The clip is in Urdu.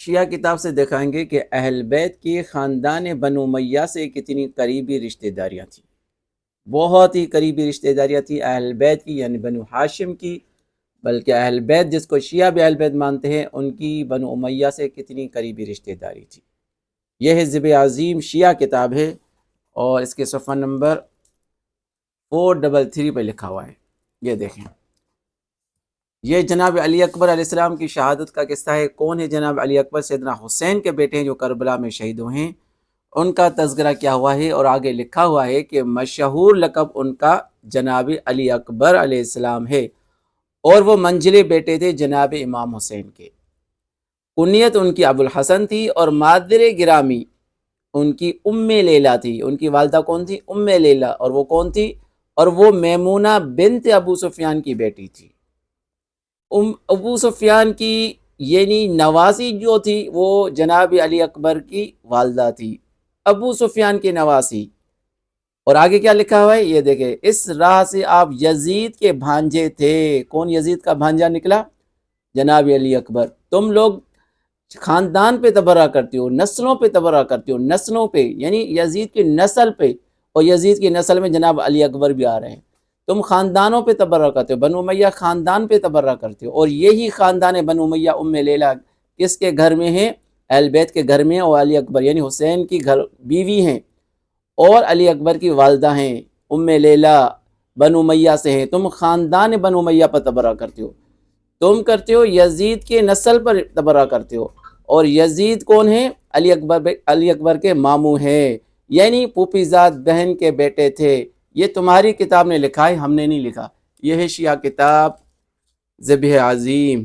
شیعہ کتاب سے دکھائیں گے کہ اہل بیت کی خاندان بنو امیہ سے کتنی قریبی رشتہ داریاں تھیں، بہت ہی قریبی رشتہ داریاں تھیں اہل بیت کی، یعنی بنو ہاشم کی، بلکہ اہل بیت جس کو شیعہ بھی اہل بیت مانتے ہیں ان کی بنو امیہ سے کتنی قریبی رشتہ داری تھی۔ یہ حزب عظیم شیعہ کتاب ہے اور اس کے صفحہ نمبر 433 پہ لکھا ہوا ہے، یہ دیکھیں۔ یہ جناب علی اکبر علیہ السلام کی شہادت کا قصہ ہے۔ کون ہے جناب علی اکبر؟ سیدنا حسین کے بیٹے ہیں جو کربلا میں شہید ہوئے ہیں، ان کا تذکرہ کیا ہوا ہے اور آگے لکھا ہوا ہے کہ مشہور لقب ان کا جناب علی اکبر علیہ السلام ہے اور وہ منجلے بیٹے تھے جناب امام حسین کے۔ کنیت ان کی ابو الحسن تھی اور مادر گرامی ان کی ام لیلہ تھی۔ ان کی والدہ کون تھی؟ ام لیلہ۔ اور وہ کون تھی؟ اور وہ میمونہ بنت ابو سفیان کی بیٹی تھی۔ ابو سفیان کی یعنی نواسی جو تھی وہ جناب علی اکبر کی والدہ تھی، ابو سفیان کی نواسی۔ اور آگے کیا لکھا ہوا ہے یہ دیکھیں، اس راہ سے آپ یزید کے بھانجے تھے۔ کون یزید کا بھانجا نکلا؟ جناب علی اکبر۔ تم لوگ خاندان پہ تبرہ کرتے ہو، نسلوں پہ تبرہ کرتے ہو، نسلوں پہ یعنی یزید کی نسل پہ، اور یزید کی نسل میں جناب علی اکبر بھی آ رہے ہیں۔ تم خاندانوں پہ تبرہ کرتے ہو، بنو امیہ خاندان پہ تبرہ کرتے ہو، اور یہی خاندان بنو امیہ ام لیلہ کس کے گھر میں ہے؟ اہل بیت کے گھر میں ہے، اور علی اکبر یعنی حسین کی گھر بیوی ہیں اور علی اکبر کی والدہ ہیں ام لیلہ، بنو امیہ سے ہیں۔ تم خاندان بنو امیہ پر تبرہ کرتے ہو، تم کرتے ہو یزید کے نسل پر تبرہ کرتے ہو، اور یزید کون ہے؟ علی اکبر کے ماموں ہیں، یعنی پھوپھی زاد بہن کے بیٹے تھے۔ یہ تمہاری کتاب نے لکھا ہے، ہم نے نہیں لکھا۔ یہ ہے شیعہ کتاب ذبح عظیم۔